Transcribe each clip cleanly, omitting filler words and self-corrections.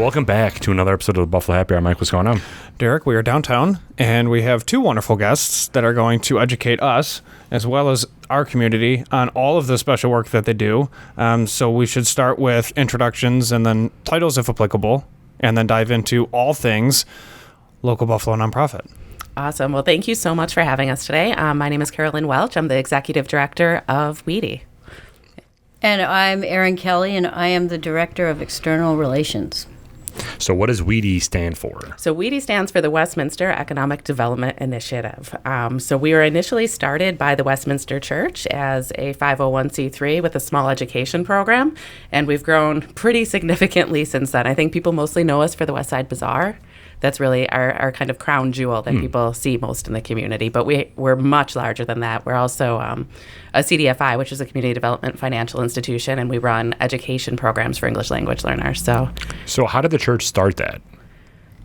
Welcome back to another episode of the Buffalo Happy Hour. Mike, what's going on? Derek, we are downtown, and we have two wonderful guests that are going to educate us, as well as our community, on all of the special work that they do. So we should start with introductions and then titles, if applicable, and then dive into all things local Buffalo nonprofit. Awesome. Well, thank you so much for having us today. My name is Carolyn Welch. I'm the Executive Director of Wedi. And I'm Erin Kelly, and I am the Director of External Relations. So what does Wedi stand for? So Wedi stands for the Westminster Economic Development Initiative. So we were initially started by the Westminster Church as a 501c3 with a small education program, and we've grown pretty significantly since then. I think people mostly know us for the West Side Bazaar. That's really our kind of crown jewel that people see most in the community. But we're much larger than that. We're also a CDFI, which is a community development financial institution, and we run education programs for English language learners. So how did the church start that?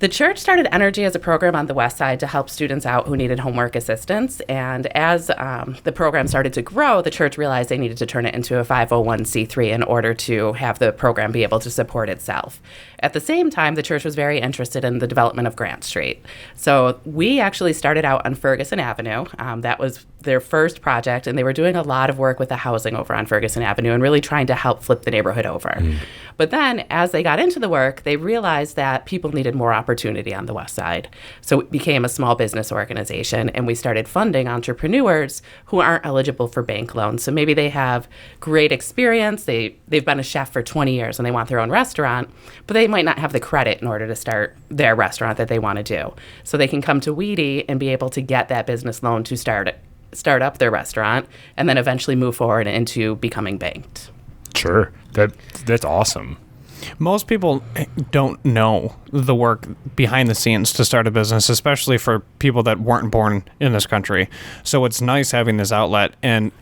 The church started Energy as a program on the West Side to help students out who needed homework assistance. And as the program started to grow, the church realized they needed to turn it into a 501c3 in order to have the program be able to support itself. At the same time, the church was very interested in the development of Grant Street. So we actually started out on Ferguson Avenue. That was their first project, and they were doing a lot of work with the housing over on Ferguson Avenue and really trying to help flip the neighborhood over. But then, as they got into the work, they realized that people needed more opportunity on the West Side. So it became a small business organization, and we started funding entrepreneurs who aren't eligible for bank loans. So maybe they have great experience, they've been a chef for 20 years and they want their own restaurant, but they might not have the credit in order to start their restaurant that they want to do. So they can come to Wedi and be able to get that business loan to start up their restaurant and then eventually move forward into becoming banked. Sure. That's awesome. Most people don't know the work behind the scenes to start a business, especially for people that weren't born in this country. So it's nice having this outlet. And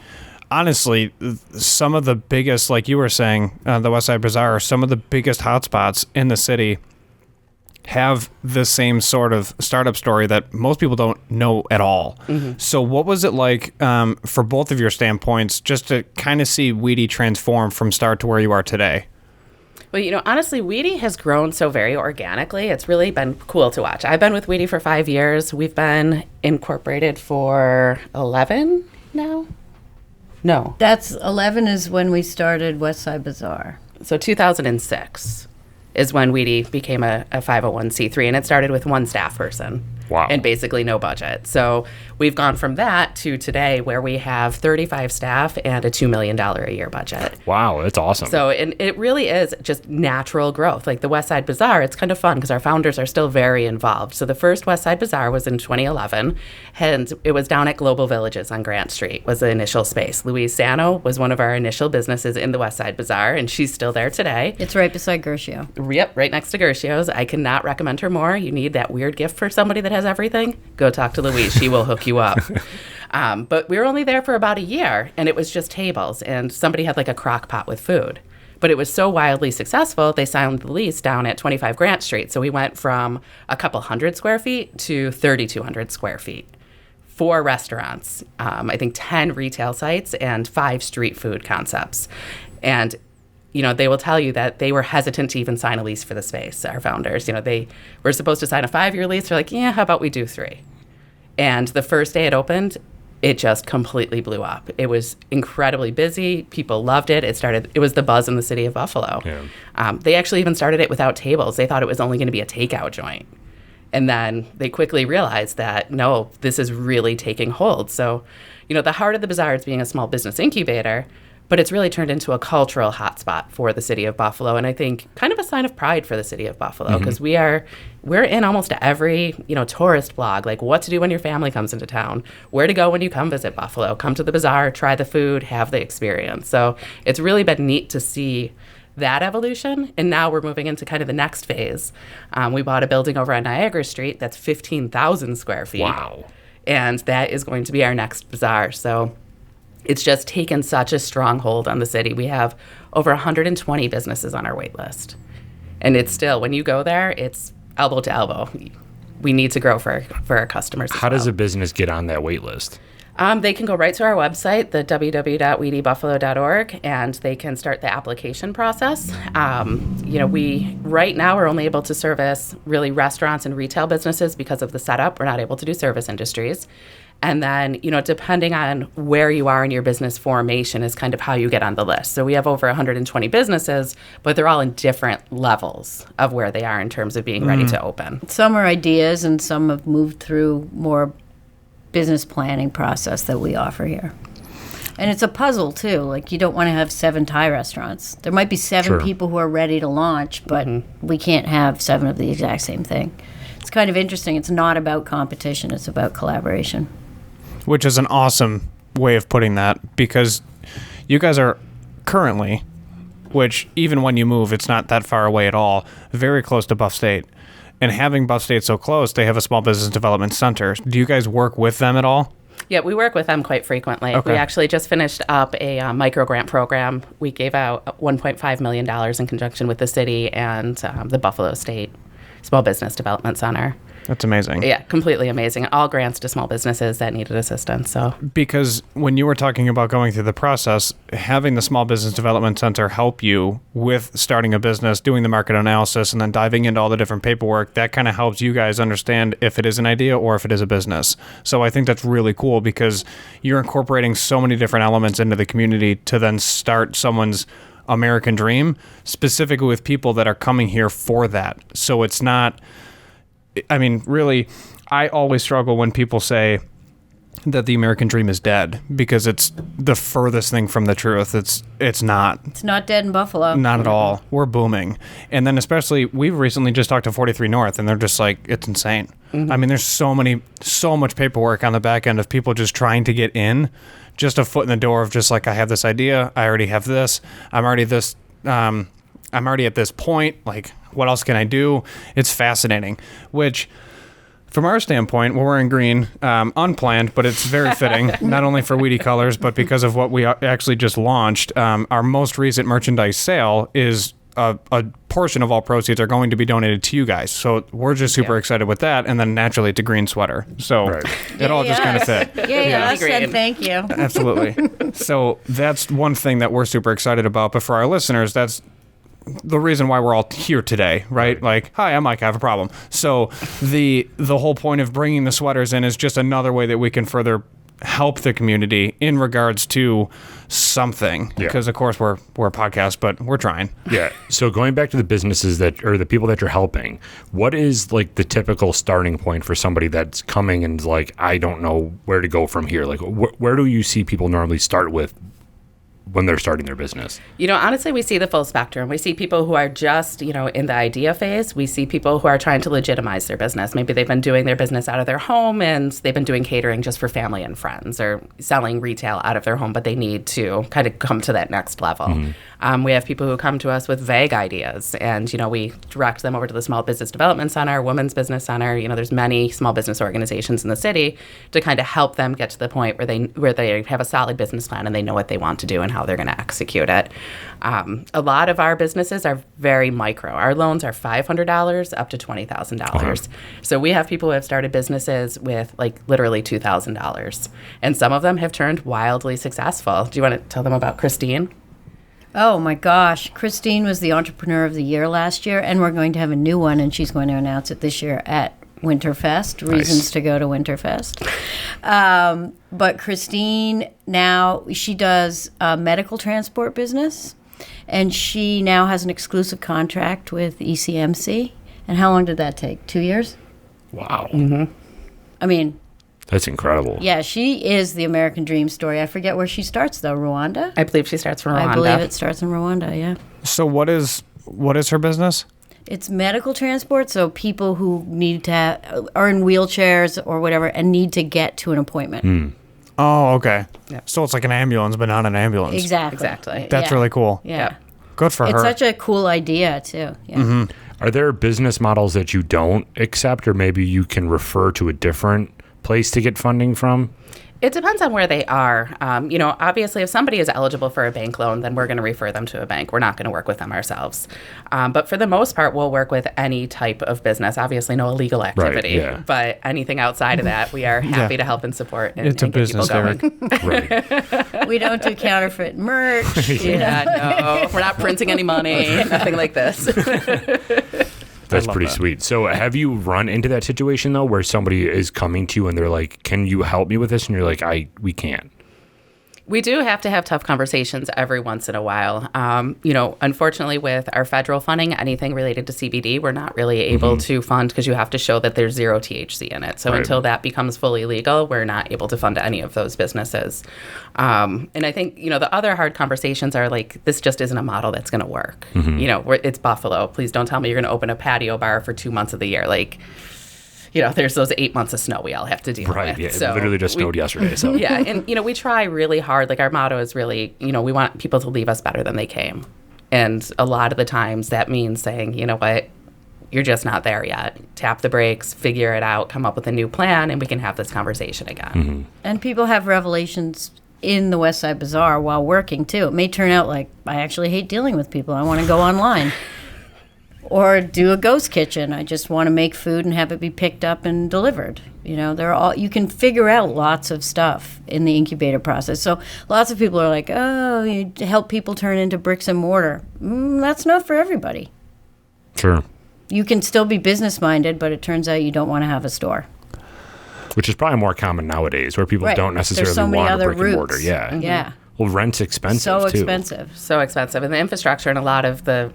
honestly, some of the biggest, like you were saying, the West Side Bazaar, some of the biggest hotspots in the city have the same sort of startup story that most people don't know at all. So what was it like for both of your standpoints, just to kind of see Wedi transform from start to where you are today? Well, honestly, Wedi has grown so very organically. It's really been cool to watch. I've been with Wedi for 5 years. We've been incorporated for 11 now? No. That's 11 is when we started West Side Bazaar. So 2006 is when Wedi became a 501c3, and it started with one staff person. Wow. And basically no budget. So we've gone from that to today where we have 35 staff and a $2 million a year budget. Wow, that's awesome. So and it really is just natural growth. Like the West Side Bazaar, it's kind of fun because our founders are still very involved. So the first West Side Bazaar was in 2011, and it was down at Global Villages on Grant Street was the initial space. Louise Sano was one of our initial businesses in the West Side Bazaar, and she's still there today. It's right beside Gershio. Yep, right next to Gershio's. I cannot recommend her more. You need that weird gift for somebody that has everything? Go talk to Louise. She will hook you up. But we were only there for about a year, and it was just tables, and somebody had like a crock pot with food. But it was so wildly successful, they signed the lease down at 25 Grant Street. So we went from a couple hundred square feet to 3,200 square feet. 4 restaurants, I think 10 retail sites, and 5 street food concepts. And they will tell you that they were hesitant to even sign a lease for the space, our founders. They were supposed to sign a 5-year lease. They're like, yeah, how about we do 3? And the first day it opened, it just completely blew up. It was incredibly busy. People loved it. It was the buzz in the city of Buffalo. Yeah. They actually even started it without tables. They thought it was only going to be a takeout joint. And then they quickly realized that, no, this is really taking hold. So, the heart of the bazaar is being a small business incubator, but it's really turned into a cultural hotspot for the city of Buffalo, and I think kind of a sign of pride for the city of Buffalo, because we're in almost every tourist blog, like what to do when your family comes into town, where to go when you come visit Buffalo, come to the bazaar, try the food, have the experience. So it's really been neat to see that evolution, and now we're moving into kind of the next phase. We bought a building over on Niagara Street that's 15,000 square feet. Wow. And that is going to be our next bazaar. So it's just taken such a strong hold on the city. We have over 120 businesses on our wait list. And it's still, when you go there, it's elbow to elbow. we need to grow for our customers. How does a business get on that wait list? They can go right to our website, the www.wedibuffalo.org, and they can start the application process. We right now are only able to service really restaurants and retail businesses because of the setup. We're not able to do service industries. And then, depending on where you are in your business formation is kind of how you get on the list. So we have over 120 businesses, but they're all in different levels of where they are in terms of being ready to open. Some are ideas and some have moved through more business planning process that we offer here. And it's a puzzle too. Like, you don't want to have 7 Thai restaurants. There might be 7 people who are ready to launch, but we can't have 7 of the exact same thing. It's kind of interesting. It's not about competition. It's about collaboration. Which is an awesome way of putting that, because you guys are currently, which even when you move, it's not that far away at all, very close to Buff State. And having Buff State so close, they have a small business development center. Do you guys work with them at all? Yeah, we work with them quite frequently. Okay. We actually just finished up a micro grant program. We gave out $1.5 million in conjunction with the city and the Buffalo State Small Business Development Center. That's amazing. Yeah, completely amazing. All grants to small businesses that needed assistance. So, because when you were talking about going through the process, having the Small Business Development Center help you with starting a business, doing the market analysis, and then diving into all the different paperwork, that kind of helps you guys understand if it is an idea or if it is a business. So I think that's really cool, because you're incorporating so many different elements into the community to then start someone's American dream, specifically with people that are coming here for that. So it's not... I mean, really, I always struggle when people say that the American dream is dead, because it's the furthest thing from the truth. It's not. It's not dead in Buffalo. Not at all. We're booming. And then especially, we've recently just talked to 43 North, and they're just like, it's insane. I mean, there's so much paperwork on the back end of people just trying to get in, just a foot in the door of just like, I have this idea, I already have this, I'm already at this point, like, what else can I do? It's fascinating, which from our standpoint, we're wearing green, unplanned, but it's very fitting, not only for Wedi colors, but because of what we actually just launched. Our most recent merchandise sale is a portion of all proceeds are going to be donated to you guys. So we're just super excited with that. And then naturally it's a green sweater. So it all just kind of fit. Yes, and thank you. Absolutely. So that's one thing that we're super excited about. But for our listeners, that's the reason why we're all here today, right? Like, hi, I'm Mike, I have a problem. So the whole point of bringing the sweaters in is just another way that we can further help the community in regards to something. Because of course we're a podcast, but we're trying. Yeah. So going back to the businesses or the people that you're helping, what is like the typical starting point for somebody that's coming and is like, I don't know where to go from here? Like, where do you see people normally start with when they're starting their business? Honestly, we see the full spectrum. We see people who are just, in the idea phase. We see people who are trying to legitimize their business. Maybe they've been doing their business out of their home and they've been doing catering just for family and friends, or selling retail out of their home, but they need to kind of come to that next level. We have people who come to us with vague ideas, and, we direct them over to the Small Business Development Center, Women's Business Center. There's many small business organizations in the city to kind of help them get to the point where they have a solid business plan and they know what they want to do and how they're going to execute it. A lot of our businesses are very micro. Our loans are $500 up to $20,000. So we have people who have started businesses with like literally $2,000, and some of them have turned wildly successful. Do you want to tell them about Christine? Oh my gosh. Christine was the Entrepreneur of the Year last year, and we're going to have a new one, and she's going to announce it this year at Winterfest. Reasons to go to Winterfest. But Christine now, she does a medical transport business, and she now has an exclusive contract with ECMC. And how long did that take? 2 years? Wow. I mean, that's incredible. yeah, she is the American dream story. I forget where she starts, though. Rwanda? I believe she starts from Rwanda. I believe it starts in Rwanda, yeah. So what is her business? It's medical transport, so people who are in wheelchairs or whatever and need to get to an appointment. Oh, okay. Yeah. So it's like an ambulance, but not an ambulance. Exactly. That's really cool. Yeah. Good for her. It's such a cool idea, too. Yeah. Are there business models that you don't accept, or maybe you can refer to a different place to get funding from? It depends on where they are. Obviously, if somebody is eligible for a bank loan, then we're going to refer them to a bank. We're not going to work with them ourselves. But for the most part, we'll work with any type of business. Obviously, no illegal activity. Right, yeah. But anything outside of that, we are happy to help and support and, It's a and get business, people going. Right. We don't do counterfeit merch. Yeah, no. We're not printing any money, nothing like this. That's love pretty that. sweet. So have you run into that situation though, where somebody is coming to you and they're like, "Can you help me with this?" And you're like, we can't." We do have to have tough conversations every once in a while. Unfortunately, with our federal funding, anything related to CBD, we're not really able to fund because you have to show that there's zero THC in it. So Right. until that becomes fully legal, we're not able to fund any of those businesses. And I think, the other hard conversations are like, this just isn't a model that's going to work. It's Buffalo. Please don't tell me you're going to open a patio bar for 2 months of the year. Like, there's those 8 months of snow we all have to deal Right. with. Yeah. It So literally just snowed yesterday. So yeah, and we try really hard. Like our motto is really, we want people to leave us better than they came. And a lot of the times that means saying, you know what, you're just not there yet. Tap the brakes, figure it out, come up with a new plan, and we can have this conversation again. And people have revelations in the West Side Bazaar while working too. It may turn out like, I actually hate dealing with people. I want to go online. Or do a ghost kitchen. I just want to make food and have it be picked up and delivered. You can figure out lots of stuff in the incubator process. So lots of people are like, oh, you help people turn into bricks and mortar. That's not for everybody. sure. You can still be business minded, but it turns out you don't want to have a store. Which is probably more common nowadays, where people Right. don't There's necessarily so many want a other brick and mortar. routes. Yeah. Yeah. Well, rent's expensive So too. expensive. So expensive. And the infrastructure and a lot of the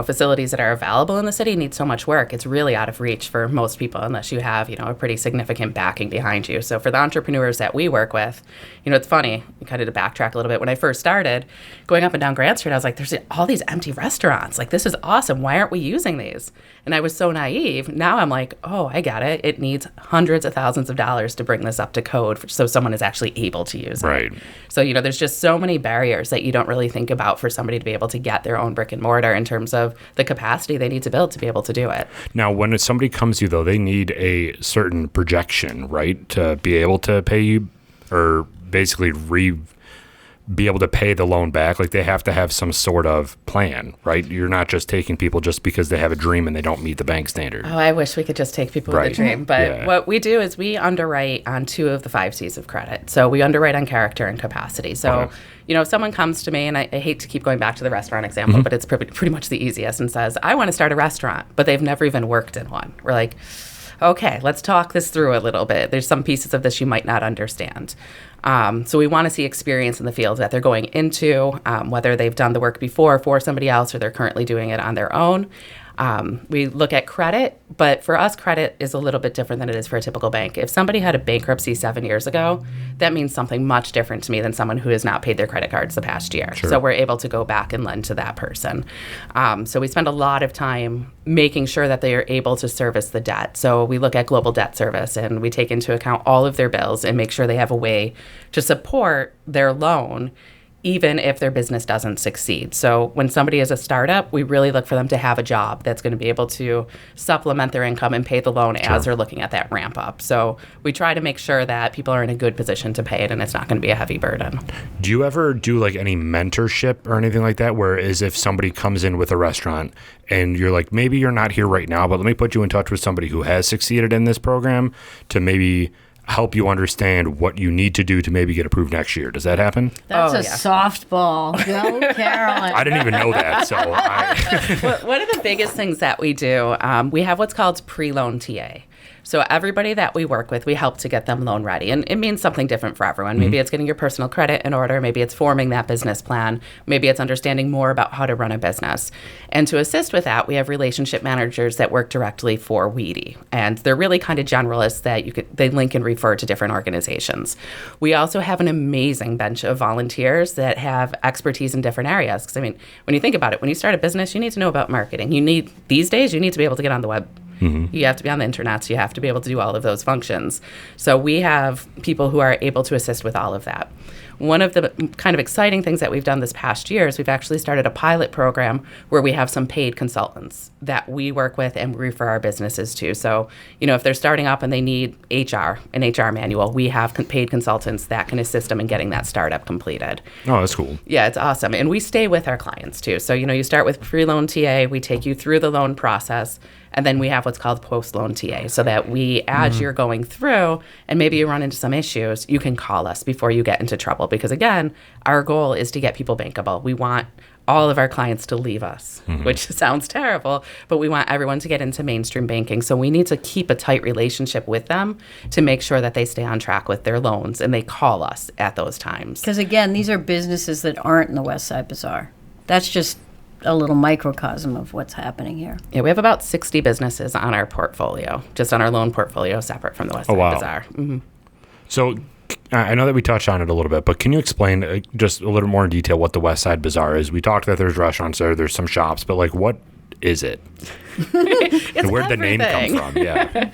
facilities that are available in the city need so much work. It's really out of reach for most people unless you have, a pretty significant backing behind you. So for the entrepreneurs that we work with, it's funny, kind of to backtrack a little bit. When I first started going up and down Grand Street, I was like, there's all these empty restaurants. Like, this is awesome. Why aren't we using these? And I was so naive. Now I'm like, oh, I get it. It needs hundreds of thousands of dollars to bring this up to code so someone is actually able to use it. Right. So, there's just so many barriers that you don't really think about for somebody to be able to get their own brick and mortar in terms of the capacity they need to build to be able to do it. Now, when somebody comes to you, though, they need a certain projection, right, to be able to pay you, or basically be able to pay the loan back. Like, they have to have some sort of plan, right? You're not just taking people just because they have a dream and they don't meet the bank standard. Oh, I wish we could just take people Right. with a dream. But Yeah. what we do is we underwrite on 2 of the 5 C's of credit. So we underwrite on character and capacity. So, Okay. if someone comes to me, and I hate to keep going back to the restaurant example, but it's pretty much the easiest, and says, I want to start a restaurant, but they've never even worked in one. We're like, okay, let's talk this through a little bit. There's some pieces of this you might not understand. So we want to see experience in the field that they're going into, whether they've done the work before for somebody else or they're currently doing it on their own. We look at credit, but for us, credit is a little bit different than it is for a typical bank. If somebody had a bankruptcy 7 years ago, that means something much different to me than someone who has not paid their credit cards the past year. Sure. So we're able to go back and lend to that person. So we spend a lot of time making sure that they are able to service the debt. So we look at global debt service and we take into account all of their bills and make sure they have a way to support their loan even if their business doesn't succeed. So when somebody is a startup, we really look for them to have a job that's going to be able to supplement their income and pay the loan as they're looking at that ramp up. So we try to make sure that people are in a good position to pay it and it's not going to be a heavy burden. Do you ever do like any mentorship or anything like that, where is if somebody comes in with a restaurant and you're like, maybe you're not here right now, but let me put you in touch with somebody who has succeeded in this program to maybe help you understand what you need to do to maybe get approved next year? Does that happen? That's Oh, a yeah. softball. Go, Carolyn. I didn't even know that. So One of the biggest things that we do, we have what's called pre-loan TA. So everybody that we work with, we help to get them loan ready. And it means something different for everyone. Maybe it's getting your personal credit in order. Maybe it's forming that business plan. Maybe it's understanding more about how to run a business. And to assist with that, we have relationship managers that work directly for Wedi. And they're really kind of generalists that they link and refer to different organizations. We also have an amazing bench of volunteers that have expertise in different areas. Because, I mean, when you think about it, when you start a business, you need to know about marketing. These days, you need to be able to get on the web. You have to be on the internet. So you have to be able to do all of those functions. So we have people who are able to assist with all of that. One of the kind of exciting things that we've done this past year is we've actually started a pilot program where we have some paid consultants that we work with and refer our businesses to. So, if they're starting up and they need an HR manual, we have paid consultants that can assist them in getting that startup completed. Oh, that's cool. Yeah, it's awesome. And we stay with our clients too. So, you start with pre-loan TA, we take you through the loan process, and then we have what's called post-loan TA, so that as you're going through and maybe you run into some issues, you can call us before you get into trouble. Because again, our goal is to get people bankable. We want all of our clients to leave us, which sounds terrible, but we want everyone to get into mainstream banking. So we need to keep a tight relationship with them to make sure that they stay on track with their loans and they call us at those times. Because again, these are businesses that aren't in the West Side Bazaar. That's just a little microcosm of what's happening here. Yeah, we have about 60 businesses on our portfolio, just on our loan portfolio, separate from the West Side Bazaar. So I know that we touched on it a little bit, but can you explain just a little more in detail what the West Side Bazaar is? We talked that there's restaurants there, there's some shops, but what is it? And where'd the name come from? Yeah.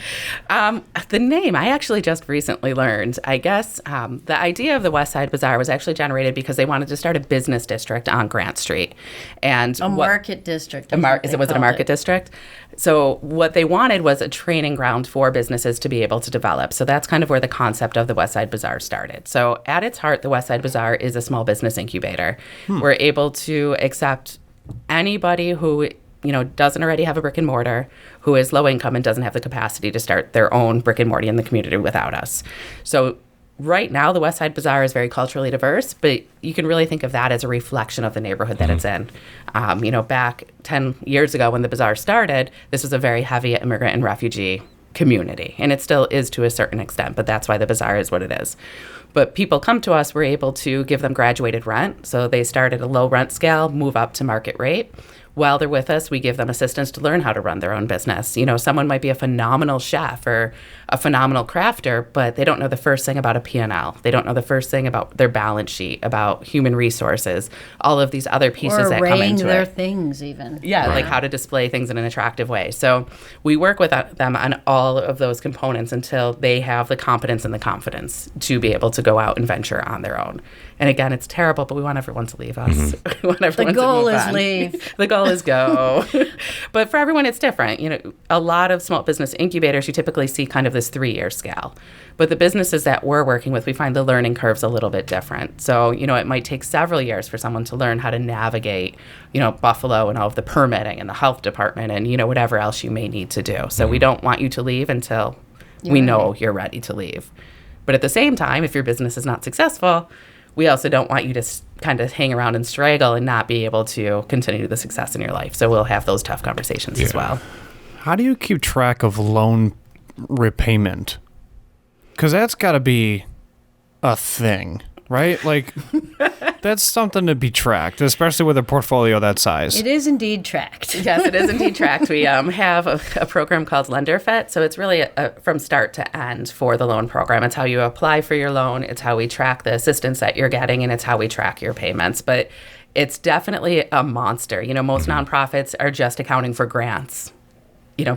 The name, I actually just recently learned. I guess the idea of the West Side Bazaar was actually generated because they wanted to start a business district on Grant Street. And market district. Was it a market district? So what they wanted was a training ground for businesses to be able to develop. So that's kind of where the concept of the West Side Bazaar started. So at its heart, the West Side Bazaar is a small business incubator. We're able to accept anybody who doesn't already have a brick and mortar, who is low income and doesn't have the capacity to start their own brick and mortar in the community without us. So right now, the West Side Bazaar is very culturally diverse, but you can really think of that as a reflection of the neighborhood that it's in. Back 10 years ago when the bazaar started, this was a very heavy immigrant and refugee community, and it still is to a certain extent, but that's why the bazaar is what it is. But people come to us, we're able to give them graduated rent. So they start at a low rent scale, move up to market rate. While they're with us, we give them assistance to learn how to run their own business. Someone might be a phenomenal chef or a phenomenal crafter, but they don't know the first thing about a P&L. They don't know the first thing about their balance sheet, about human resources, all of these other pieces that come into their it. things even. Yeah, like how to display things in an attractive way. So we work with them on all of those components until they have the competence and the confidence to be able to go out and venture on their own. And again, it's terrible, but we want everyone to leave us. We want everyone The goal to move is on. leave. The goal is go. But for everyone, it's different. A lot of small business incubators, you typically see kind of this 3-year scale. But the businesses that we're working with, we find the learning curve's a little bit different. So, it might take several years for someone to learn how to navigate, Buffalo and all of the permitting and the health department and, whatever else you may need to do. So we don't want you to leave until we know you're ready to leave. But at the same time, if your business is not successful, we also don't want you to kind of hang around and straggle and not be able to continue the success in your life. So we'll have those tough conversations as well. How do you keep track of loan repayment? Because that's got to be a thing, right? That's something to be tracked, especially with a portfolio that size. It is indeed tracked. Yes, it is indeed tracked. We have a program called LenderFit. So it's really from start to end for the loan program. It's how you apply for your loan. It's how we track the assistance that you're getting, and it's how we track your payments. But it's definitely a monster. Most nonprofits are just accounting for grants.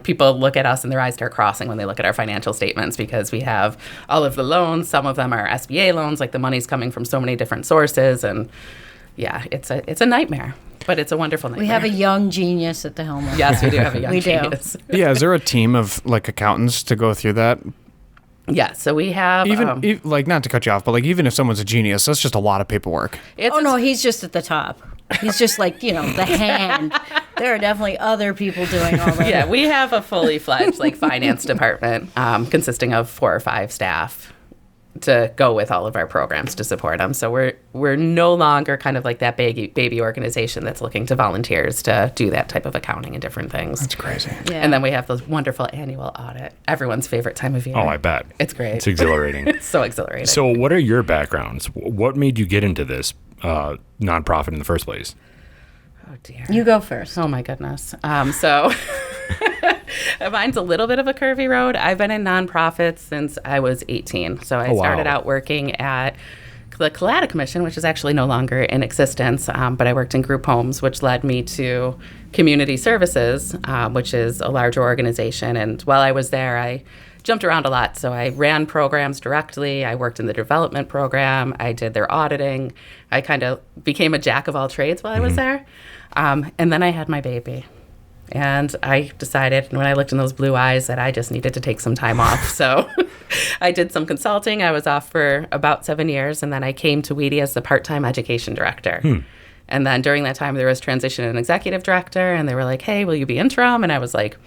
People look at us and their eyes start crossing when they look at our financial statements because we have all of the loans. Some of them are SBA loans, the money's coming from so many different sources. And yeah, it's a nightmare, but it's a wonderful nightmare. We have a young genius at the helm. Yes, we do have a young We do. genius. Yeah, is there a team of accountants to go through that? Yeah, so we have... Even not to cut you off, but even if someone's a genius, that's just a lot of paperwork. No, he's just at the top. He's just the hand. There are definitely other people doing all that. Yeah, we have a fully fledged finance department consisting of 4 or 5 staff to go with all of our programs to support them. So we're no longer kind of that baby organization that's looking to volunteers to do that type of accounting and different things. That's crazy. Yeah. And then we have those wonderful annual audit, everyone's favorite time of year. Oh, I bet. It's great. It's exhilarating. It's so exhilarating. So what are your backgrounds? What made you get into this nonprofit in the first place? Oh, dear. You go first. Oh, my goodness. So mine's a little bit of a curvy road. I've been in nonprofits since I was 18. So I started out working at the Collada Commission, which is actually no longer in existence, but I worked in group homes, which led me to community services, which is a larger organization. And while I was there, I jumped around a lot. So I ran programs directly. I worked in the development program. I did their auditing. I kind of became a jack of all trades while I was there. And then I had my baby. And I decided when I looked in those blue eyes that I just needed to take some time off. So I did some consulting. I was off for about 7 years. And then I came to Wedi as the part-time education director. And then during that time, there was transition in executive director. And they were like, hey, will you be interim? And I was like,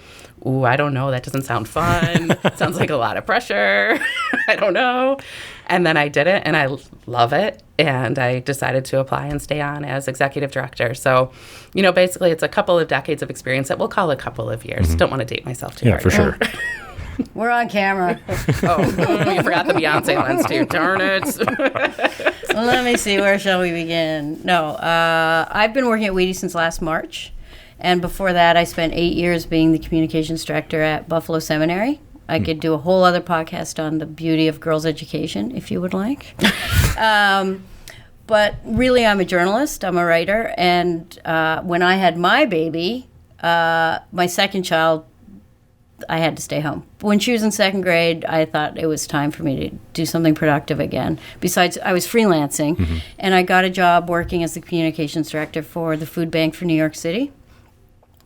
ooh, I don't know. That doesn't sound fun. Sounds like a lot of pressure. I don't know. And then I did it, and I love it. And I decided to apply and stay on as executive director. So, basically, it's a couple of decades of experience that we'll call a couple of years. Don't want to date myself too hard. For sure. We're on camera. You forgot the Beyonce lens, too. Darn it. Let me see. Where shall we begin? No, I've been working at Wedi since last March. And before that, I spent 8 years being the communications director at Buffalo Seminary. I could do a whole other podcast on the beauty of girls' education, if you would like. But really, I'm a journalist. I'm a writer. And when I had my baby, my second child, I had to stay home. When she was in second grade, I thought it was time for me to do something productive again. Besides, I was freelancing, and I got a job working as the communications director for the Food Bank for New York City,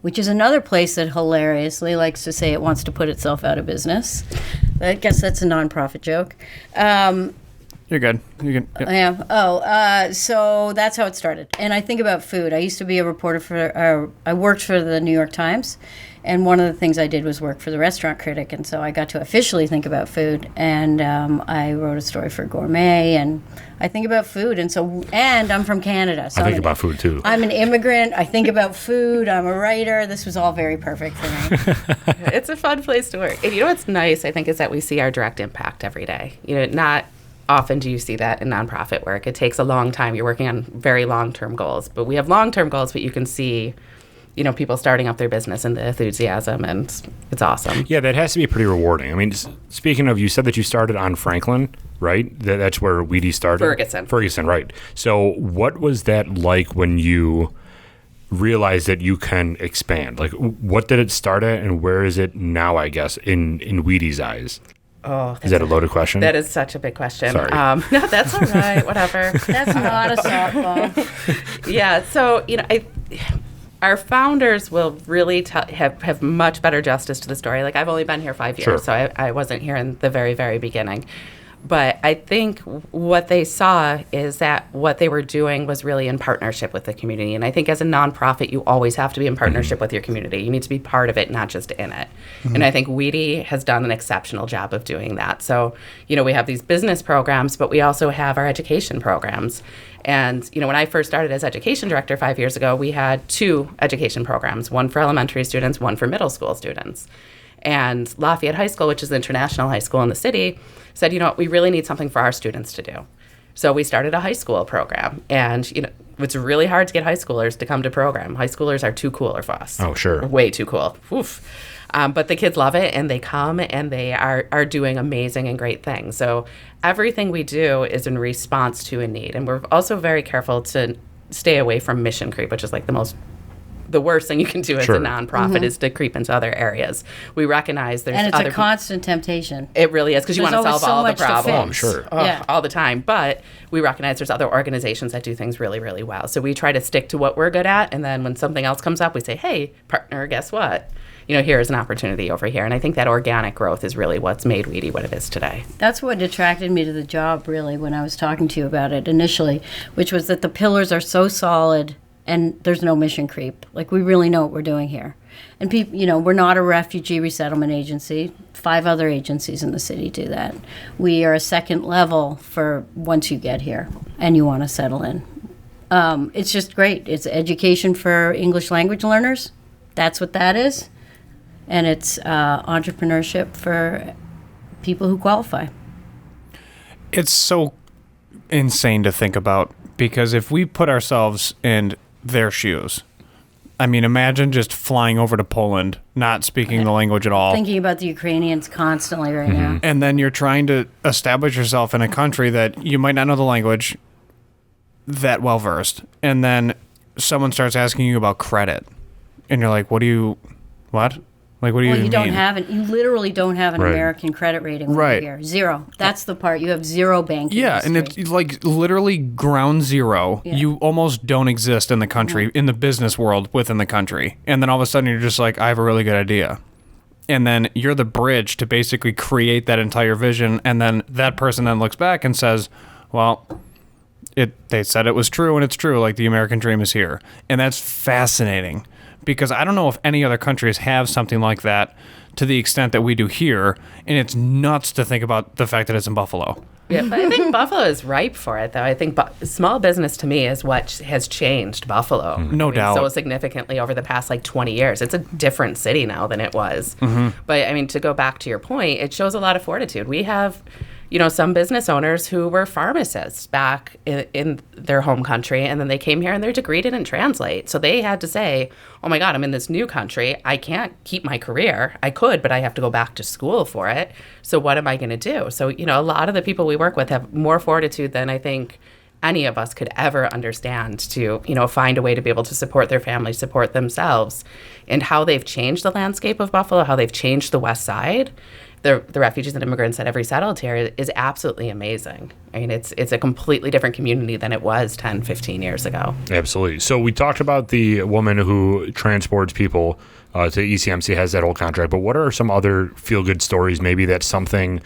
which is another place that hilariously likes to say it wants to put itself out of business. I guess that's a nonprofit joke. You're good. You can. Yep. Yeah. So that's how it started. And I think about food. I used to be a reporter I worked for the New York Times. And one of the things I did was work for the Restaurant Critic. And so I got to officially think about food. And I wrote a story for Gourmet. And I think about food. And I'm from Canada. So I think about food, too. I'm an immigrant. I think about food. I'm a writer. This was all very perfect for me. It's a fun place to work. And what's nice, I think, is that we see our direct impact every day. Not often do you see that in nonprofit work. It takes a long time. You're working on very long-term goals. But we have long-term goals, but you can see people starting up their business and the enthusiasm, and it's awesome. Yeah, that has to be pretty rewarding. I mean, speaking of, you said that you started on Franklin, right? That's where Wedi started? Ferguson, right. So what was that like when you realized that you can expand? Like, what did it start at, and where is it now, I guess, in Wedi's eyes? Oh, is that a loaded question? That is such a big question. Sorry. No, that's all right. Whatever. That's not a softball. Yeah. So, our founders will really have much better justice to the story. Like, I've only been here 5 years, Sure. so I wasn't here in the very, very beginning. But I think what they saw is that what they were doing was really in partnership with the community. And I think as a nonprofit, you always have to be in partnership with your community. You need to be part of it, not just in it. And I think Wedi has done an exceptional job of doing that. So, we have these business programs, but we also have our education programs. And, when I first started as education director 5 years ago, we had 2 education programs, one for elementary students, one for middle school students. And Lafayette High School, which is the international high school in the city, said, we really need something for our students to do. So we started a high school program. And, it's really hard to get high schoolers to come to program. High schoolers are too cool for us. Oh, sure. Way too cool. Oof. But the kids love it, and they come, and they are doing amazing and great things. So everything we do is in response to a need. And we're also very careful to stay away from mission creep, which is like the worst thing you can do as Sure. a nonprofit is to creep into other areas. We recognize there's And it's other a constant temptation. It really is, because you There's want to always solve so all the much to problems. fix. Sure. Yeah. All the time. But we recognize there's other organizations that do things really, really well. So we try to stick to what we're good at, and then when something else comes up, we say, hey, partner, guess what? Here's an opportunity over here. And I think that organic growth is really what's made Wedi what it is today. That's what attracted me to the job, really, when I was talking to you about it initially, which was that the pillars are so solid and there's no mission creep. Like, we really know what we're doing here. And people, we're not a refugee resettlement agency. 5 other agencies in the city do that. We are a second level for once you get here and you want to settle in. It's just great. It's education for English language learners. That's what that is. And it's entrepreneurship for people who qualify. It's so insane to think about, because if we put ourselves in their shoes, I mean, imagine just flying over to Poland, not speaking the language at all. Thinking about the Ukrainians constantly right now. And then you're trying to establish yourself in a country that you might not know the language that well versed. And then someone starts asking you about credit. and you're like, what? Like, what do you Well, you don't mean? have it. You literally don't have an Right. American credit rating over Right. here. Zero. That's the part. You have zero banking. Yeah, and history. it's like literally ground zero. Yeah. You almost don't exist in the country, in the business world within the country. And then all of a sudden you're just like, I have a really good idea. And then you're the bridge to basically create that entire vision. And then that person then looks back and says, well, they said it was true and it's true. Like the American dream is here. And that's fascinating because I don't know if any other countries have something like that to the extent that we do here. And it's nuts to think about the fact that it's in Buffalo. Yeah, but I think Buffalo is ripe for it, though. I think small business to me is what has changed Buffalo. No doubt. So significantly over the past 20 years. It's a different city now than it was. But I mean, to go back to your point, it shows a lot of fortitude. We have, some business owners who were pharmacists back in their home country, and then they came here and their degree didn't translate. So they had to say, oh my God, I'm in this new country. I can't keep my career. I could, but I have to go back to school for it. So what am I going to do? So, a lot of the people we work with have more fortitude than I think any of us could ever understand to, find a way to be able to support their family, support themselves, and how they've changed the landscape of Buffalo, how they've changed the West Side. The refugees and immigrants that have resettled here is absolutely amazing. I mean, it's a completely different community than it was 10, 15 years ago. Absolutely. So we talked about the woman who transports people to ECMC, has that whole contract, but what are some other feel-good stories? Maybe that's something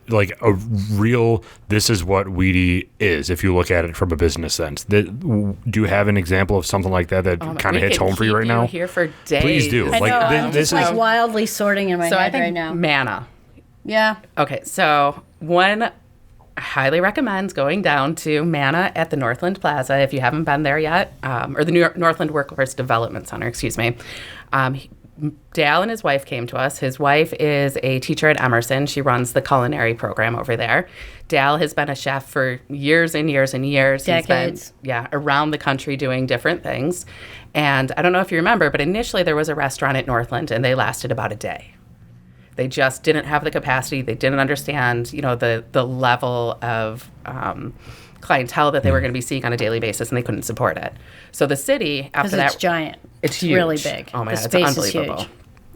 like a real, this is what Wedi is, if you look at it from a business sense. Do you have an example of something like that kind of hits home for you right now? Here for days. Please do. I Like, know, I'm this just is wildly sorting in my So I head think right now. Manna. Yeah. Okay, so one highly recommends going down to Manna at the Northland Plaza if you haven't been there yet, or the Northland Workforce Development Center, excuse me. Dale and his wife came to us. His wife is a teacher at Emerson. She runs the culinary program over there. Dale has been a chef for years and years and years. Decades. He's been, around the country doing different things. And I don't know if you remember, but initially there was a restaurant at Northland, and they lasted about a day. They just didn't have the capacity. They didn't understand, the level of clientele that they were going to be seeing on a daily basis, and they couldn't support it. So the city, after that, Because it's giant. It's huge. really big. Oh my the God, space it's unbelievable.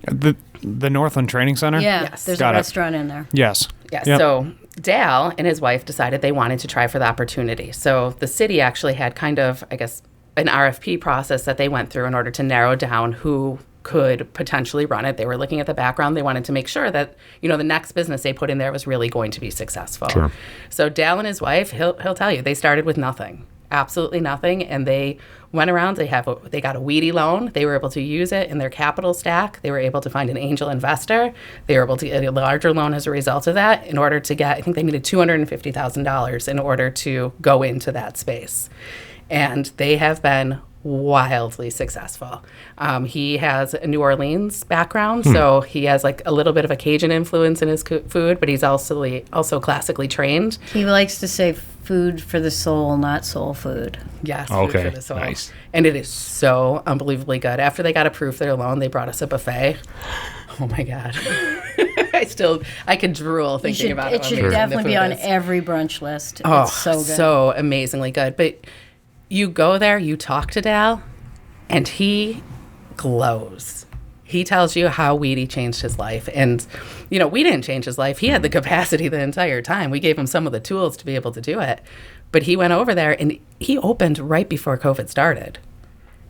Is huge. The Northland Training Center? Yeah, Yes. there's Got a it. restaurant in there. Yes. Yeah, Yep. so Dale and his wife decided they wanted to try for the opportunity. So the city actually had kind of, I guess, an RFP process that they went through in order to narrow down who could potentially run it. They were looking at the background. They wanted to make sure that, the next business they put in there was really going to be successful. Sure. So Dale and his wife, he'll tell you, they started with nothing. Absolutely nothing, and they went around. They got a Wedi loan. They were able to use it in their capital stack. They were able to find an angel investor. They were able to get a larger loan as a result of that. In order to get, I think they needed $250,000 in order to go into that space, and they have been wildly successful. He has a New Orleans background, so he has a little bit of a Cajun influence in his food, but he's also classically trained. He likes to say food for the soul, not soul food. Yes. Okay, Food for the soul. nice. And it is so unbelievably good. After they got approved for their loan, they brought us a buffet. Oh my God. I could drool thinking about it. It should how amazing the definitely be food on is. every brunch list. Oh, It's so good. so amazingly good. But you go there, you talk to Dal, and he glows. He tells you how Wedi changed his life. And, we didn't change his life. He had the capacity the entire time. We gave him some of the tools to be able to do it. But he went over there, and he opened right before COVID started.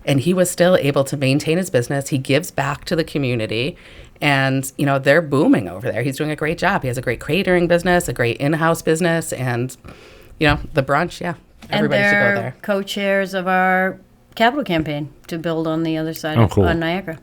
And he was still able to maintain his business. He gives back to the community. And, they're booming over there. He's doing a great job. He has a great catering business, a great in-house business. And, the brunch, yeah. Everybody should go and there. they're co-chairs of our capital campaign to build on the other side of cool. on Niagara.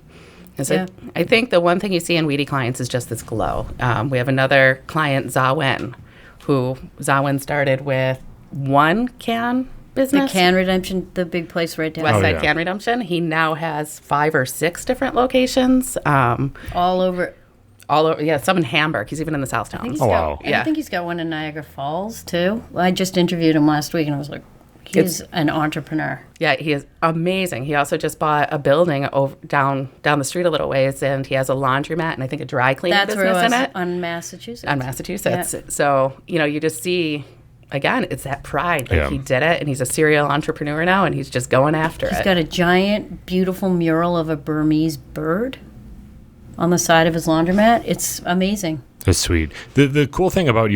So I think the one thing you see in Wedi clients is just this glow. We have another client, Zawin, who Zawin started with one can The business. Can Redemption, the big place right down West Side yeah. Can Redemption. He now has 5 or 6 different locations. all over. All over, yeah, some in Hamburg. He's even in the South Towns. Oh, wow. I Yeah. think he's got one in Niagara Falls too. I just interviewed him last week, and I was like, he's an entrepreneur. Yeah, he is amazing. He also just bought a building down the street a little ways, and he has a laundromat and I think a dry cleaning That's where it business was in it. on Massachusetts. On Massachusetts. Yeah. So, you just see again, it's that pride. Like Yeah. he did it, and he's a serial entrepreneur now, and he's just going after He's it. got a giant, beautiful mural of a Burmese bird on the side of his laundromat. It's amazing. That's sweet. The cool thing about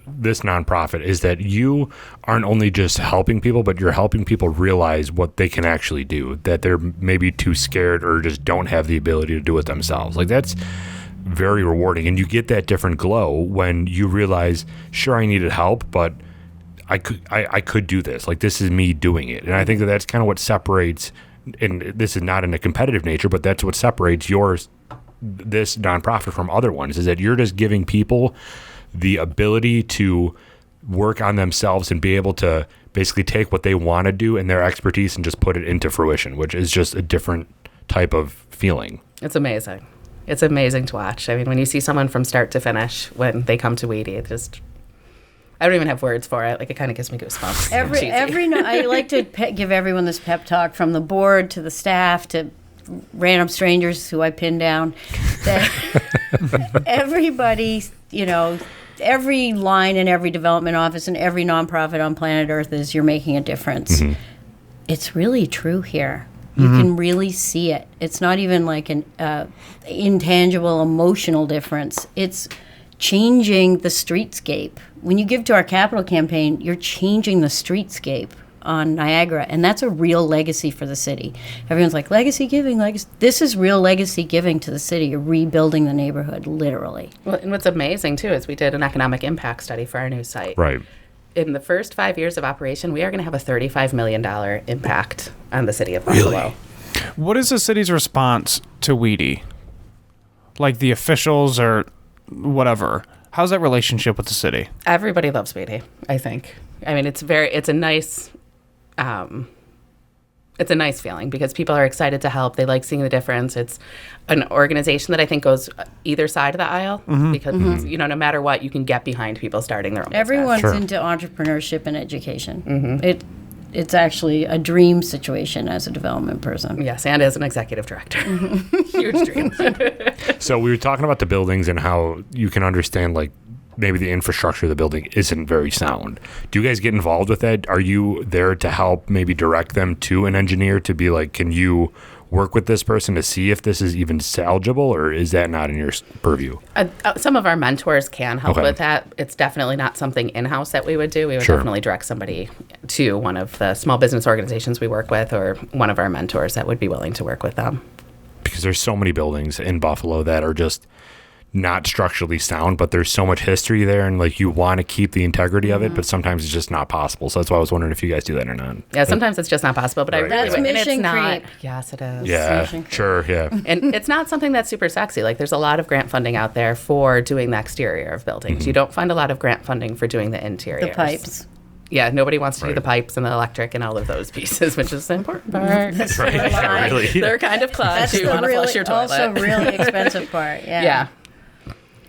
this nonprofit is that you aren't only just helping people, but you're helping people realize what they can actually do, that they're maybe too scared or just don't have the ability to do it themselves. Like that's very rewarding. And you get that different glow when you realize, sure, I needed help, but I could do this. Like this is me doing it. And I think that that's kind of what separates, and this is not in a competitive nature, but that's what separates this nonprofit from other ones, is that you're just giving people the ability to work on themselves and be able to basically take what they want to do and their expertise and just put it into fruition, which is just a different type of feeling. It's amazing. It's amazing to watch. I mean, when you see someone from start to finish when they come to Wedi, I don't even have words for it. Like, it kind of gives me goosebumps. I like to give everyone this pep talk, from the board to the staff to random strangers who I pin down, that everybody, every line in every development office and every nonprofit on planet Earth is you're making a difference. Mm-hmm. It's really true here. You can really see it. It's not even like an intangible emotional difference. It's changing the streetscape. When you give to our capital campaign, you're changing the streetscape on Niagara, and that's a real legacy for the city. Everyone's like, legacy giving, legacy. This is real legacy giving to the city. You're rebuilding the neighborhood, literally. Well, and what's amazing, too, is we did an economic impact study for our new site. Right. In the first 5 years of operation, we are going to have a $35 million impact on the city of Buffalo. Really? What is the city's response to Wedi? Like the officials or whatever. How's that relationship with the city? Everybody loves Wedi, I think. I mean, it's a nice feeling because people are excited to help. They like seeing the difference. It's an organization that I think goes either side of the aisle because, no matter what, you can get behind people starting their own Everyone's business. into entrepreneurship and education. It's actually a dream situation as a development person. Yes, and as an executive director. Huge dream. So we were talking about the buildings and how you can understand, like, maybe the infrastructure of the building isn't very sound. Do you guys get involved with that? Are you there to help maybe direct them to an engineer to be like, can you work with this person to see if this is even salvageable, or is that not in your purview? Some of our mentors can help Okay. with that. It's definitely not something in-house that we would do. We would Sure. definitely direct somebody to one of the small business organizations we work with or one of our mentors that would be willing to work with them. Because there's so many buildings in Buffalo that are just not structurally sound, but there's so much history there, and like you want to keep the integrity of it, but sometimes it's just not possible. So that's why I was wondering if you guys do that or not. Yeah, sometimes it's just not possible, but I Right. really That's would. And mission it's not. creep. Yes, it is. Yeah, Mission. sure, yeah. And it's not something that's super sexy. Like, there's a lot of grant funding out there for doing the exterior of buildings. You don't find a lot of grant funding for doing the interior. The pipes. Yeah, nobody wants to do Right. the pipes and the electric and all of those pieces, which is the important part. Right, yeah, really. They're kind of clogged. That's You the want to flush your toilet. also really expensive part. Yeah. Yeah,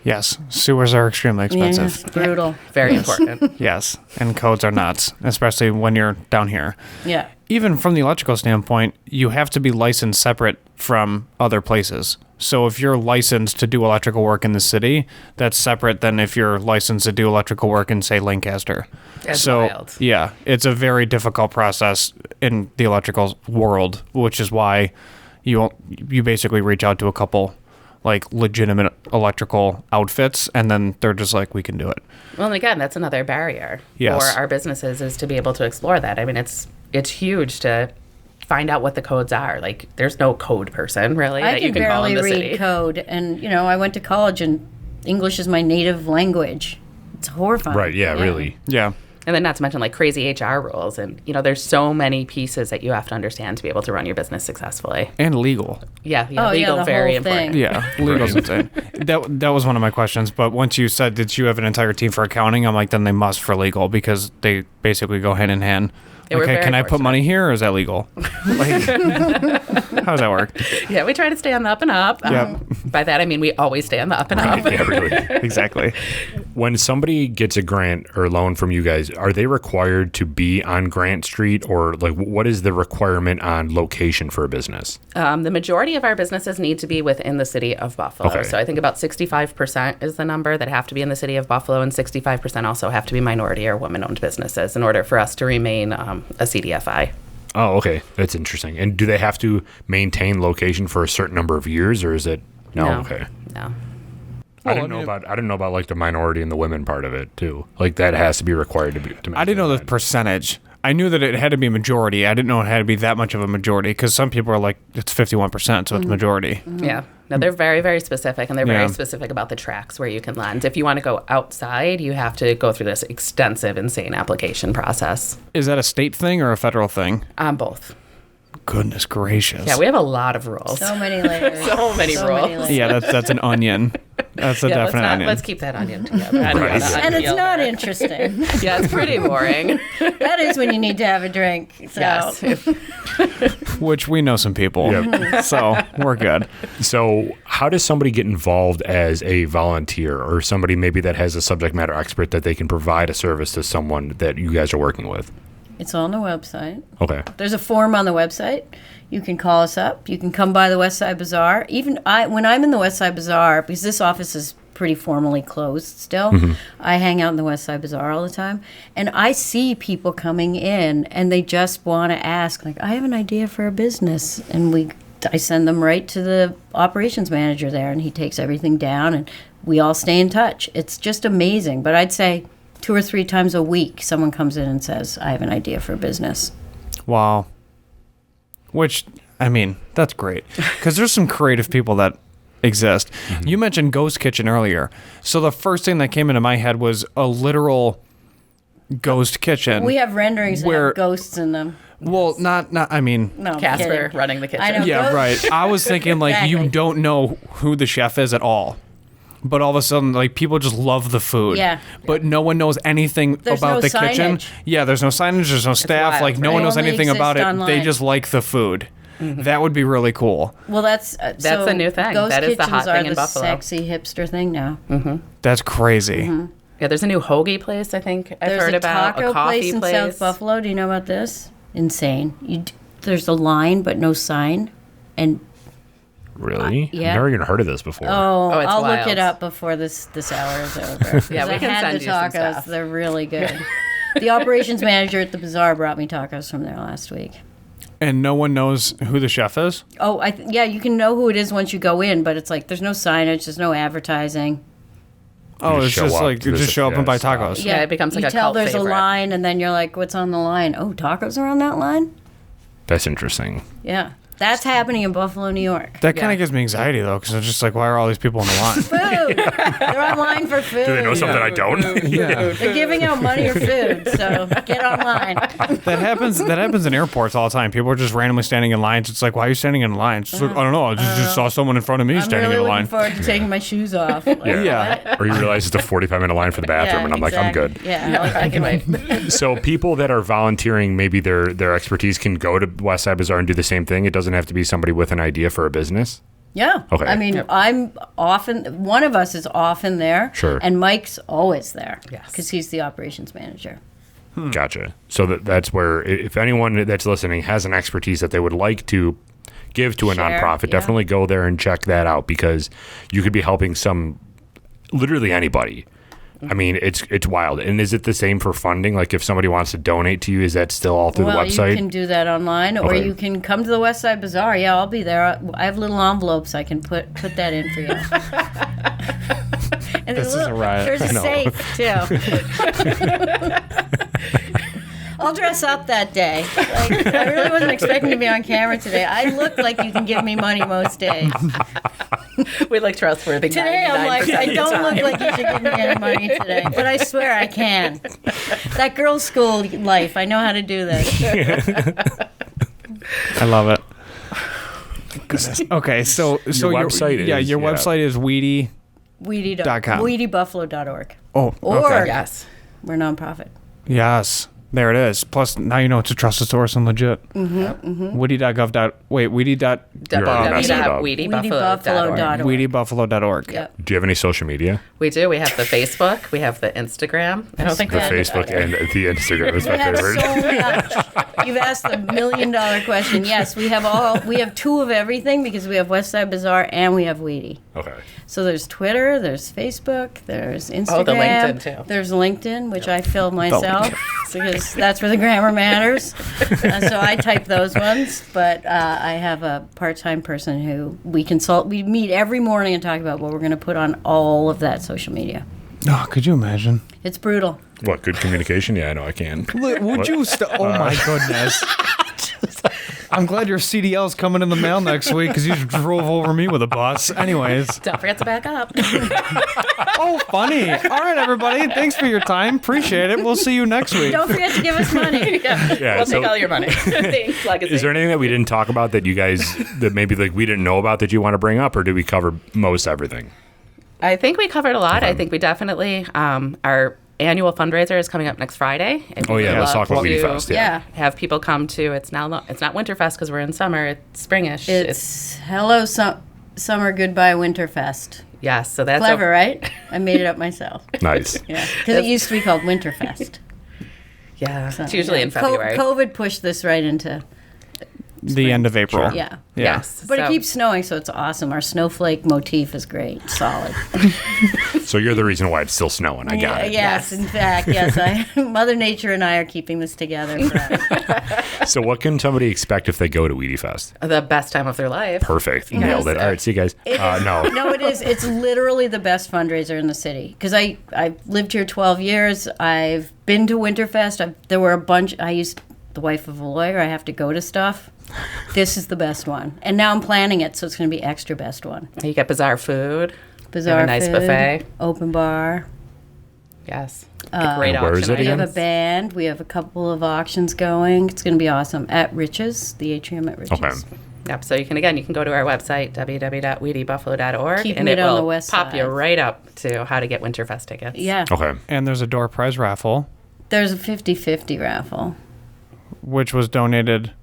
Yes, sewers are extremely expensive. Yes, brutal. very important. Yes, and codes are nuts, especially when you're down here. Yeah. Even from the electrical standpoint, you have to be licensed separate from other places. So if you're licensed to do electrical work in the city, that's separate than if you're licensed to do electrical work in, say, Lancaster. That's so, wild. yeah, it's a very difficult process in the electrical world, which is why you basically reach out to a couple like legitimate electrical outfits, and then they're just like, we can do it. Well, and again, that's another barrier Yes. for our businesses is to be able to explore that. I mean, it's huge to find out what the codes are. Like, there's no code person really I that you can can call in barely the read city. code, and I went to college, and English is my native language. It's horrifying. Right, yeah, really. Yeah. And then not to mention like crazy HR rules, and there's so many pieces that you have to understand to be able to run your business successfully. And legal. Yeah, Oh, yeah, legal, the very whole thing. important. Yeah, legal's insane. That was one of my questions. But once you said that you have an entire team for accounting, I'm like, then they must for legal because they basically go hand in hand. They were Okay, very can I put fortunate. money here or is that legal? Like, how does that work? Yeah, we try to stay on the up and up. Yep. By that I mean we always stay on the up and up. Yeah, really. Exactly. when somebody gets a grant or loan from you guys, are they required to be on Grant Street, or like what is the requirement on location for a business? The majority of our businesses need to be within the city of Buffalo. Okay. So I think about 65% is the number that have to be in the city of Buffalo, and 65% also have to be minority or woman-owned businesses in order for us to remain a CDFI. Oh, okay. That's interesting. And do they have to maintain location for a certain number of years, or is it no? Okay. No. I didn't know about like the minority and the women part of it too. Like that has to be required to be. I didn't know the percentage. I knew that it had to be majority. I didn't know it had to be that much of a majority, because some people are like, it's 51%, so it's majority. Yeah. No, they're very, very specific, and they're Yeah. very specific about the tracks where you can lend. If you want to go outside, you have to go through this extensive, insane application process. Is that a state thing or a federal thing? Both. Goodness gracious. Yeah, we have a lot of rules. So many layers. So many rules. layers. Yeah, that's an onion. That's a definite onion. Let's keep that onion together. Right. And it's not interesting. Yeah, it's pretty boring. That is when you need to have a drink. So. Yes. Which we know some people. Yep. So we're good. So how does somebody get involved as a volunteer, or somebody maybe that has a subject matter expert that they can provide a service to someone that you guys are working with? It's on the website. Okay. There's a form on the website. You can call us up. You can come by the West Side Bazaar. Even when I'm in the West Side Bazaar, because this office is pretty formally closed still, I hang out in the West Side Bazaar all the time. And I see people coming in, and they just want to ask, like, I have an idea for a business. And I send them right to the operations manager there, and he takes everything down, and we all stay in touch. It's just amazing. But I'd say 2 or 3 times a week, someone comes in and says, I have an idea for a business. Wow. Which, I mean, that's great. Because there's some creative people that exist. You mentioned Ghost Kitchen earlier. So the first thing that came into my head was a literal ghost kitchen. We have renderings that Where- have ghosts in them. Well, not I mean, No, I'm Casper kidding. running the kitchen. I know. yeah, right. I was thinking like you Exactly. don't know who the chef is at all. But all of a sudden, like, people just love the food. Yeah. But no one knows anything There's about no the kitchen. signage. Yeah, there's no signage, there's no staff. wild, like, no right? one knows They only anything about it. exist They online. just like the food. That would be really cool. Well, that's a new thing. Ghost That is the kitchens hot are thing in the Buffalo. sexy hipster thing now. That's crazy. Yeah, there's a new hoagie place, I think I've There's heard a about. taco A coffee place in South Buffalo. Do you know about this? Insane. There's a line but no sign, and Really? yeah. I've never even heard of this before. oh, it's I'll look wild. it up before this hour is over. Yeah, 'Cause we I can had send the you some tacos. stuff. They're really good. The operations manager at the bazaar brought me tacos from there last week. And no one knows who the chef is? Oh, yeah, you can know who it is once you go in, but it's like there's no signage, there's no advertising. Oh, just it's show just up like, to you just this- show up and buy yes, tacos. Yeah, it becomes like you a tell cult there's favorite. a line, and then you're like, what's on the line? Oh, tacos are on that line? That's interesting. Yeah. That's happening in Buffalo, New York. That kind Yeah. of gives me anxiety, though, because it's just like, why are all these people on the line? Food. They're online for food. Do they know something I don't? Yeah. They're giving out money or food, so get online. That happens in airports all the time. People are just randomly standing in lines. It's like, why are you standing in line? It's like, I don't know. I just saw someone in front of me I'm standing really in a looking line. forward to taking my shoes off. Like, Yeah. Or you realize it's a 45-minute line for the bathroom, and I'm like, I'm good. Yeah, I can wait. So people that are volunteering, maybe their expertise can go to West Side Bazaar and do the same thing. It doesn't have to be somebody with an idea for a business. Yeah. Okay. I mean, one of us is often there. Sure. And Mike's always there. Yes. Because he's the operations manager. Gotcha. So that's where, if anyone that's listening has an expertise that they would like to give to a Share, nonprofit, yeah. definitely go there and check that out, because you could be helping literally anybody. I mean, it's wild. And is it the same for funding? Like, if somebody wants to donate to you, is that still all through the website? You can do that online, or Okay. you can come to the West Side Bazaar. Yeah, I'll be there. I have little envelopes I can put that in for you. And This is a riot. There's a I know. safe too. I'll dress up that day. Like, I really wasn't expecting to be on camera today. I look like you can give me money most days. We look trustworthy. Today I'm like, 99% I of the don't look time. like you should give me any money today, but I swear I can. That girls' school life, I know how to do this. I love it. Goodness. Okay, so your website is- your yeah. website is Wedi. Wedi.com. WediBuffalo.org. Oh, Or okay. Yes. we're a nonprofit. Yes. There it is. Plus, now you know it's a trusted source and legit. Wedi.gov. Wedi. You're our ambassador. WWW.WeedyBuffalo.org. WeedyBuffalo.org. Yep. Do you have any social media? We do. We have the Facebook. We have the Instagram. I don't think The we have Facebook and the Instagram is We my have favorite. so much. You've asked the $1 million question. Yes, we have 2 of everything because we have West Side Bazaar and we have Wedi. Okay. So there's Twitter, there's Facebook, there's Instagram. Oh, the LinkedIn, too. There's LinkedIn, which I fill myself because that's where the grammar matters. So I type those ones, but I have a part-time person who we consult. We meet every morning and talk about what we're going to put on all of that social media. Oh, could you imagine? It's brutal. What, good communication? Yeah, I know I can. Would you? Oh my goodness! I'm glad your CDL's coming in the mail next week because you drove over me with a bus. Anyways. Don't forget to back up. Oh, funny. All right, everybody. Thanks for your time. Appreciate it. We'll see you next week. Don't forget to give us money. Yeah, We'll so take all your money. Thanks, Legacy. is there anything that we didn't talk about that you guys, that maybe like we didn't know about that you want to bring up, or did we cover most everything? I think we covered a lot. I think we definitely, our annual fundraiser is coming up next Friday. And Oh, we yeah, would let's love talk about to Wedi Fest. Yeah. have people come to, it's not Winterfest because we're in summer, it's springish. It's hello summer, goodbye Winterfest. Yes, so that's Clever, right? I made it up myself. Nice. Yeah, because it used to be called Winterfest. Yeah, So, it's usually yeah. in February. COVID pushed this right into The end of April. yeah. Yes. But it so- keeps snowing, so it's awesome. Our snowflake motif is great, solid. So you're the reason why it's still snowing. I got it. Yes, in fact, yes. Mother Nature and I are keeping this together. Forever. So what can somebody expect if they go to Wedi Fest? the best time of their life. Perfect. Nailed it. All right, see you guys. No. No, it is. It's literally the best fundraiser in the city. Because I've lived here 12 years. I've been to Winterfest. There were a bunch. The wife of a lawyer. I have to go to stuff. This is the best one. And now I'm planning it, so it's going to be extra best one. You get bizarre food. Bizarre a nice food, buffet. Open bar. Yes. A great where is auction. it We again? have a band. We have a couple of auctions going. It's going to be awesome. At Riches, the atrium at Riches. Okay. Yep. So you can go to our website, www.weedybuffalo.org, Keeping and it it on will the west pop you side. right up to how to get Winterfest tickets. Yeah. Okay. And there's a door prize raffle, There's a 50-50 raffle, which was donated.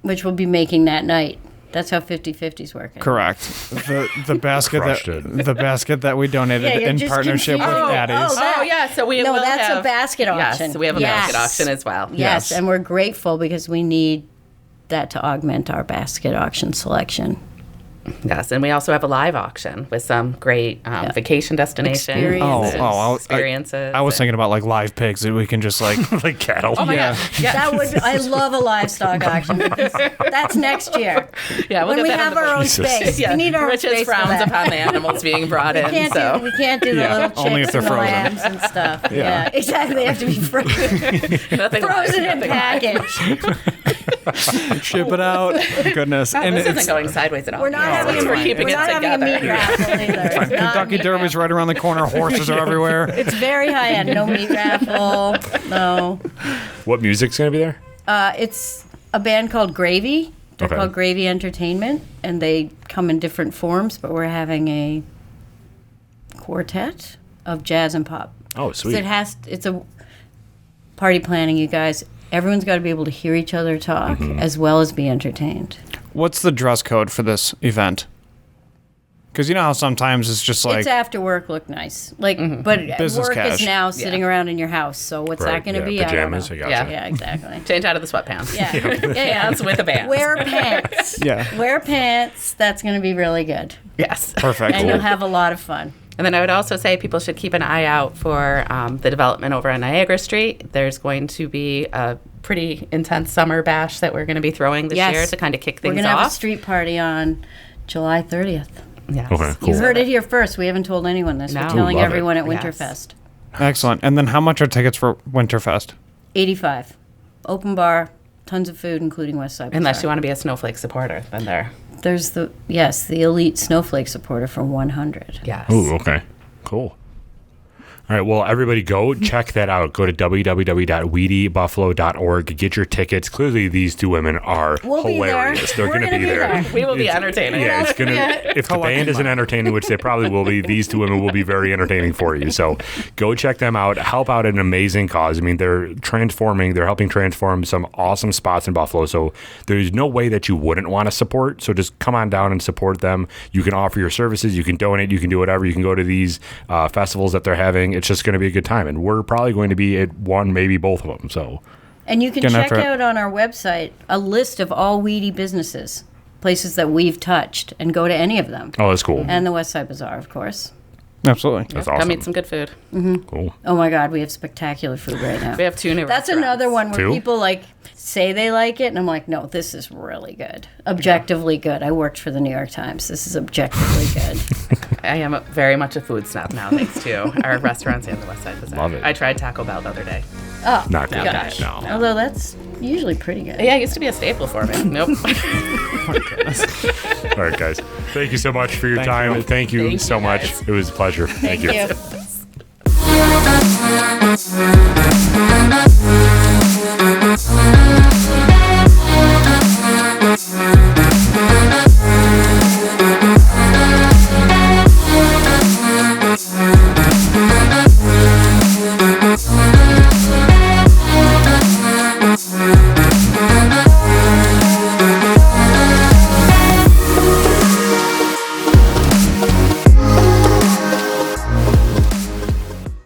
which we'll be making that night. That's how 50-50's working. Correct. The basket Crushed it. the basket that we donated Yeah, you're in just partnership with confusing. Addie's. Oh, yeah. So we No, will that's have a basket auction. Yes, we have a basket auction as well. Yes, Yes. and we're grateful because we need that to augment our basket auction selection. Yes, and we also have a live auction with some great vacation destinations. Experiences. I was thinking about like live pigs that we can just like. Like cattle. Oh my Yeah. God. Yeah. That would I love a livestock auction. Because that's next year. Yeah, we'll When get we that on have the our own Jesus. space. Yeah, We need our own Rich's space for frowns that. upon the animals being brought in. We can't do the Yeah, little chicks only if they're and the frozen. lambs and stuff. Yeah, exactly. They have to be frozen, Nothing live, frozen and nothing live. packaged. Ship it out. Goodness. And This it's isn't going sideways at all. We're not No, having it's a for meat. keeping We're it not having a together. meat raffle either. It's not a Kentucky meat Derby's right around the corner. Horses are everywhere. It's very high end. No meat raffle. No. What music's going to be there? It's a band called Gravy. They're Okay. called Gravy Entertainment, and they come in different forms, but we're having a quartet of jazz and pop. Oh, So sweet. it's a party planning, you guys. Everyone's got to be able to hear each other talk as well as be entertained. What's the dress code for this event? Because you know how sometimes it's just like it's after work, look nice. Like, but Business work cash. is now sitting around in your house. So what's Right, that going to yeah, be? pajamas, I I don't gotcha. know. Yeah, exactly. Change out of the sweatpants. Yeah, Pants with a band. Wear pants. Yeah. Wear pants. That's going to be really good, Yes. perfect. and you'll have a lot of fun. And then I would also say people should keep an eye out for the development over on Niagara Street. There's going to be a pretty intense summer bash that we're going to be throwing this Yes. year to kind of kick We're things going to have a off. street party on July 30th. Yes. Okay, cool. You heard it here first. We haven't told anyone this. No. We're telling Love it. everyone at Yes. Winterfest. Excellent. And then how much are tickets for Winterfest? 85. Open bar, tons of food, including West Side. Unless Bazaar. you want to be a snowflake supporter, then there. There's the elite snowflake supporter for 100. Yes. Ooh, okay. Cool. All right, well, everybody go check that out. Go to www.wedybuffalo.org. Get your tickets. Clearly, these two women are hilarious. They're going to be there. We will be entertaining. Yeah, it's going to. If the band isn't entertaining, which they probably will be, these two women will be very entertaining for you. So go check them out. Help out an amazing cause. I mean, they're helping transform some awesome spots in Buffalo. So there's no way that you wouldn't want to support. So just come on down and support them. You can offer your services. You can donate. You can do whatever. You can go to these festivals that they're having. It's just going to be a good time, and we're probably going to be at one, maybe both of them. So, and you can check out on our website a list of all Wedi businesses, places that we've touched, and go to any of them. Oh, that's cool. And the West Side Bazaar, of course. Absolutely. That's awesome. Come eat some good food. Cool. Oh my God, we have spectacular food right now. We have 2 new That's restaurants. another one where 2? people say they like it, and I'm like, no, this is really good. Objectively good. I worked for the New York Times. This is objectively good. I am very much a food snob now, thanks to our restaurants and the West Side Bazaar. Love it. I tried Taco Bell the other day. Oh, Not good. gosh. No. Although that's usually pretty good. Yeah, it used to be a staple for me. Nope. All right, guys. Thank you so much for your time. Thank you Thank so you, much. guys. It was a pleasure. Thank you. Thank you.